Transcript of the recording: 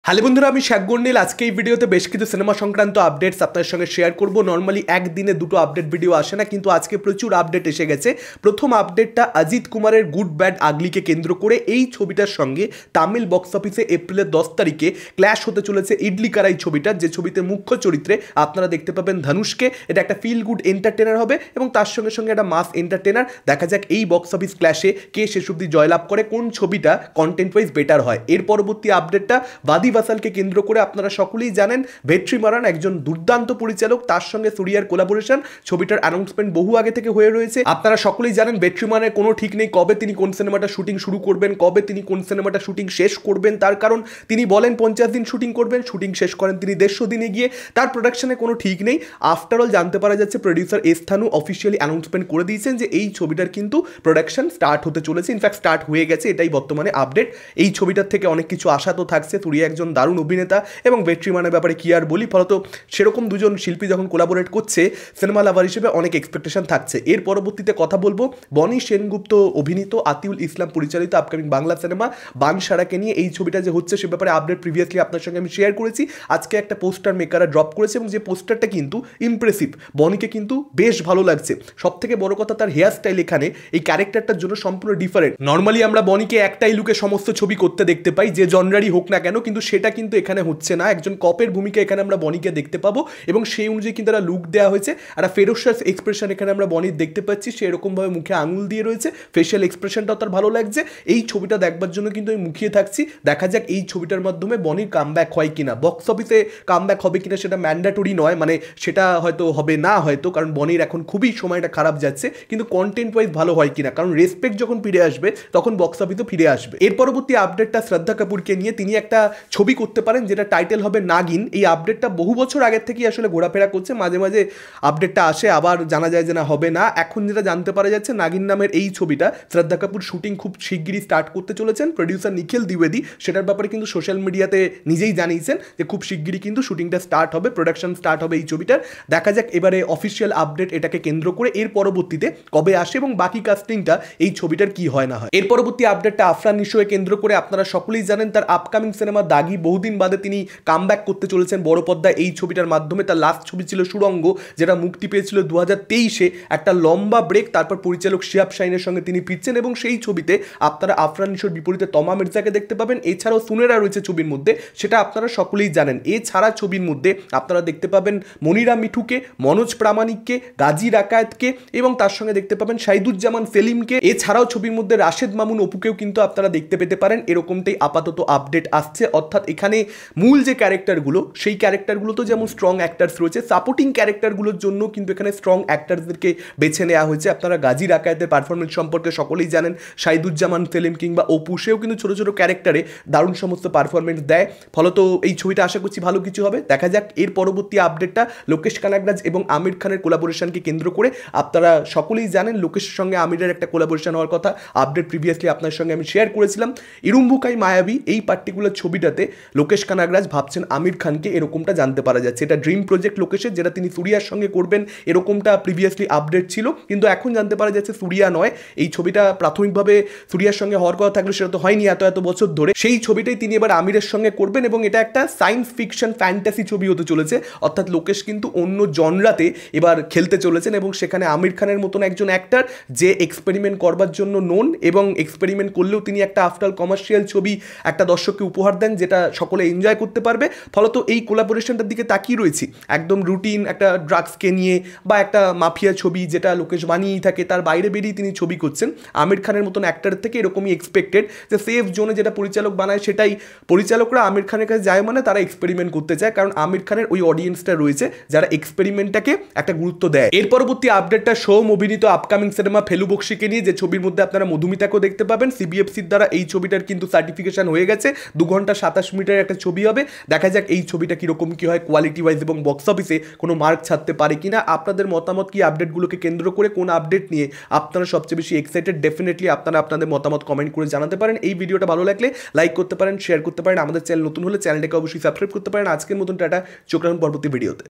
Hello বন্ধুরা, আমি শাকগন্ডিল। আজকে এই ভিডিওতে বেশ কিছু সিনেমা সংক্রান্ত আপডেটস আপনার সঙ্গে শেয়ার করব। নর্মালি একদিনে দুটো আপডেট ভিডিও আসে না, কিন্তু আজকে প্রচুর আপডেট এসে গেছে। প্রথম আপডেটটা অজিত কুমারের গুড ব্যাড আগলিকে কেন্দ্র করে। এই ছবিটার সঙ্গে তামিল বক্স অফিসে এপ্রিলের 10 তারিখে ক্ল্যাশ হতে চলেছে ইডলি কারাই ছবিটা, যে ছবিতে মুখ্য চরিত্রে আপনারা দেখতে পাবেন ধানুষকে। এটা একটা ফিল গুড এন্টারটেনার হবে এবং তার সঙ্গে সঙ্গে একটা মাস এন্টারটেনার। দেখা যাক এই বক্স অফিস ক্ল্যাশে কে শেষ অবধি জয়লাভ করে, কোন ছবিটা কন্টেন্ট ওয়াইজ বেটার হয়। এর পরবর্তী আপডেটটা বাদি বাসালকে কেন্দ্র করে। আপনারা সকলেই জানেন ভেট্রিমারান একজন দুর্দান্ত পরিচালক, তার সঙ্গে সুরিয়ার কোলাবোরেশন। ছবিটার অ্যানাউন্সমেন্ট বহু আগে থেকে হয়ে রয়েছে। আপনারা সকলেই জানেন ভেট্রিমারানের কোনো ঠিক নেই কবে তিনি কোন সিনেমাটা শুটিং শুরু করবেন, কবে তিনি কোন সিনেমাটা শুটিং শেষ করবেন। তার কারণ তিনি বলেন 50 দিন শুটিং করবেন, শুটিং শেষ করেন তিনি 150 দিনে গিয়ে। তার প্রোডাকশনে কোনো ঠিক নেই। আফটার অল জানতে পারা যাচ্ছে প্রডিউসার এস্থানু অফিসিয়ালি অ্যানাউন্সমেন্ট করে দিয়েছেন যে এই ছবিটার কিন্তু প্রোডাকশন স্টার্ট হতে চলেছে। ইনফ্যাক্ট স্টার্ট হয়ে গেছে, এটাই বর্তমানে আপডেট। এই ছবিটার থেকে অনেক কিছু আশা তো থাকছে। সুরিয়া একজন দারুণ অভিনেতা এবং ভেট্রিমারানের ব্যাপারে কি আর বলি। ফলত সেরকম দুজন শিল্পী যখন কোলাবোরেট করছে, সিনেমা লাভার হিসেবে অনেক এক্সপেকটেশন থাকছে। এর পরবর্তীতে কথা বলবো বনি সেনগুপ্ত অভিনীত, আতিউল ইসলাম পরিচালিত আপকামিং বাংলা সিনেমা বানসারাকে নিয়ে। এই ছবিটা যে হচ্ছে সে ব্যাপারে আপডেট প্রিভিয়াসলি আপনার সঙ্গে আমি শেয়ার করেছি। আজকে একটা পোস্টার মেকাররা ড্রপ করেছে এবং যে পোস্টারটা কিন্তু ইমপ্রেসিভ। বনিকে কিন্তু বেশ ভালো লাগছে। সব থেকে বড় কথা তার হেয়ার স্টাইল এখানে এই ক্যারেক্টারটার জন্য সম্পূর্ণ ডিফারেন্ট। নর্মালি আমরা বনিকে একটাই লুকে সমস্ত ছবি করতে দেখতে পাই, যে জনরারই হোক না কেন, কিন্তু সেটা কিন্তু এখানে হচ্ছে না। একজন কপের ভূমিকা এখানে আমরা বনিকে দেখতে পাবো এবং সেই অনুযায়ী কিন্তু একটা লুক দেওয়া হয়েছে। একটা ফেরোসাস এক্সপ্রেশন এখানে আমরা বনির দেখতে পাচ্ছি। সে এরকমভাবে মুখে আঙুল দিয়ে রয়েছে, ফেশিয়াল এক্সপ্রেশনটাও তার ভালো লাগছে। এই ছবিটা দেখবার জন্য কিন্তু আমি মুখিয়ে থাকছি। দেখা যাক এই ছবিটার মাধ্যমে বনির কামব্যাক হয় কিনা। বক্স অফিসে কামব্যাক হবে কিনা সেটা ম্যান্ডেটরি নয়, মানে সেটা হয়তো হবে না হয়তো, কারণ বনির এখন খুবই সময়টা খারাপ যাচ্ছে। কিন্তু কন্টেন্ট ওয়াইজ ভালো হয় কিনা, কারণ রেসপেক্ট যখন ফিরে আসবে তখন বক্স অফিসও ফিরে আসবে। এর পরবর্তী আপডেটটা শ্রদ্ধা কাপুরকে নিয়ে। তিনি একটা ছবি করতে পারেন যেটা টাইটেল হবে নাগিন। এই আপডেটটা বহু বছর আগের থেকেই আসলে ঘোরাফেরা করছে, মাঝে মাঝে আপডেটটা আসে, আবার জানা যায় যে না হবে না। এখন যেটা জানতে পারা যাচ্ছে নাগিন নামের এই ছবিটা শ্রদ্ধা কাপুর শুটিং খুব শিগগিরই স্টার্ট করতে চলেছেন। প্রডিউসার নিখিল দ্বিবেদী সেটার ব্যাপারে কিন্তু সোশ্যাল মিডিয়াতে নিজেই জানিয়েছেন যে খুব শিগগিরই কিন্তু শুটিংটা স্টার্ট হবে, প্রোডাকশন স্টার্ট হবে এই ছবিটার। দেখা যাক এবারে অফিসিয়াল আপডেট এটাকে কেন্দ্র করে এর পরবর্তীতে কবে আসে এবং বাকি কাস্টিংটা এই ছবিটার কি হয় না হয়। এর পরবর্তী আপডেটটা আফরান নিশোকে কেন্দ্র করে। আপনারা সকলেই জানেন তার আপকামিং সিনেমা দাগি, বহুদিন বাদে তিনি কামব্যাক করতে চলেছেন বড় পর্দায় এই ছবিটার মাধ্যমে। তার লাস্ট ছবি ছিল সুড়ঙ্গ, যেটা মুক্তি পেয়েছিল 2023-এ। একটা লম্বা ব্রেক, তারপর পরিচালক শিহাব শাহিনের সঙ্গে তিনি ফিরছেন এবং সেই ছবিতে আপনারা আফরান নিশোর বিপরীতে তমা মির্জাকে দেখতে পাবেন। এছাড়াও সুনেরা রয়েছে ছবির মধ্যে, সেটা আপনারা সকলেই জানেন। এছাড়া ছবির মধ্যে আপনারা দেখতে পাবেন মনিরা মিঠুকে, মনোজ প্রামাণিককে, গাজী রাকায়েতকে এবং তার সঙ্গে দেখতে পাবেন শাহিদুজ্জামান সেলিমকে। এছাড়াও ছবির মধ্যে রাশেদ মামুন অপুকেও কিন্তু আপনারা দেখতে পেতে পারেন। এরকমটাই আপাতত আপডেট আসছে। অর্থাৎ এখানে মূল যে ক্যারেক্টারগুলো, সেই ক্যারেক্টারগুলো তো যেমন স্ট্রং অ্যাক্টার্স রয়েছে, সাপোর্টিং ক্যারেক্টারগুলোর জন্য কিন্তু এখানে স্ট্রং অ্যাক্টার্সদেরকে বেছে নেওয়া হয়েছে। আপনারা গাজী রাকায়েতের পারফরমেন্স সম্পর্কে সকলেই জানেন। শাহিদুজ্জামান সেলিম কিংবা অপু, সেও কিন্তু ছোটো ছোটো ক্যারেক্টারে দারুণ সমস্ত পারফরমেন্স দেয়। ফলত এই ছবিটা আশা করছি ভালো কিছু হবে। দেখা যাক এর পরবর্তী আপডেটটা লোকেশ কানাগরাজ এবং আমির খানের কোলাবোরেশনকে কেন্দ্র করে। আপনারা সকলেই জানেন লোকেশের সঙ্গে আমিরের একটা কোলাবোরেশন হওয়ার কথা। আপডেট প্রিভিয়াসলি আপনার সঙ্গে আমি শেয়ার করেছিলাম। ইরুম্বুকাই মায়াবী এই পার্টিকুলার ছবিটাতে লোকেশ কানাগরাজ ভাবছেন আমির খানকে, এরকমটা জানতে পারা যাচ্ছে। এটা ড্রিম প্রজেক্ট লোকেশের, যেটা তিনি সুরিয়ার সঙ্গে করবেন, এরকমটা প্রিভিয়াসলি আপডেট ছিল। কিন্তু এখন জানতে পারা যাচ্ছে সুরিয়া নয়, এই ছবিটা প্রাথমিকভাবে সুরিয়ার সঙ্গে হওয়ার কথা থাকলে সেটা তো হয়নি এত বছর ধরে। সেই ছবিটাই তিনি এবার আমিরের সঙ্গে করবেন এবং এটা একটা সায়েন্স ফিকশন ফ্যান্টাসি ছবি হতে চলেছে। অর্থাৎ লোকেশ কিন্তু অন্য জনরাতে এবার খেলতে চলেছেন এবং সেখানে আমির খানের মতন একজন অ্যাক্টার যে এক্সপেরিমেন্ট করবার জন্য নোন, এবং এক্সপেরিমেন্ট করলেও তিনি একটা আফটার কমার্শিয়াল ছবি একটা দর্শককে উপহার দেন, যেটা সকলে এনজয় করতে পারবে। ফলত এই কোলাবোরেশনটার দিকে তাকিয়ে রয়েছি। একদম রুটিন একটা ড্রাগসকে নিয়ে বা একটা মাফিয়া ছবি যেটা লোকেশ বানিয়েই থাকে, তার বাইরে বেরিয়ে তিনি ছবি করছেন। আমির খানের মতন অ্যাক্টারের থেকে এরকমই এক্সপেক্টেড যে সেফ জোনে যেটা পরিচালক বানায় সেটাই পরিচালকরা আমির খানের কাছে যায়, মানে তারা এক্সপেরিমেন্ট করতে চায়, কারণ আমির খানের ওই অডিয়েন্সটা রয়েছে যারা এক্সপেরিমেন্টটাকে একটা গুরুত্ব দেয়। এর পরবর্তী আপডেটটা সোম অভিনীত আপকামিং সিনেমা ফেলু বক্সিকে নিয়ে, যে ছবির মধ্যে আপনারা মধুমিতাকেও দেখতে পাবেন। সিবিএফসির দ্বারা এই ছবিটার কিন্তু সার্টিফিকেশন হয়ে গেছে। 2 ঘন্টা 27 মিনিটের একটা ছবি হবে। দেখা যাক এই ছবিটা কীরকম কী হয় কোয়ালিটি ওয়াইজ এবং বক্স অফিসে কোনো মার্ক ছাড়তে পারে কিনা। আপনাদের মতামত কি আপডেটগুলোকে কেন্দ্র করে, কোন আপডেট নিয়ে আপনারা সবচেয়ে বেশি এক্সাইটেড? ডেফিনেটলি আপনারা আপনাদের মতামত কমেন্ট করে জানাতে পারেন। এই ভিডিওটা ভালো লাগলে লাইক করতে পারেন, শেয়ার করতে পারেন। আমাদের চ্যানেল নতুন হলে চ্যানেলটাকে অবশ্যই সাবস্ক্রাইব করতে পারেন। আজকের মতন টাটা, চোখ রাখুন পরবর্তী ভিডিওতে।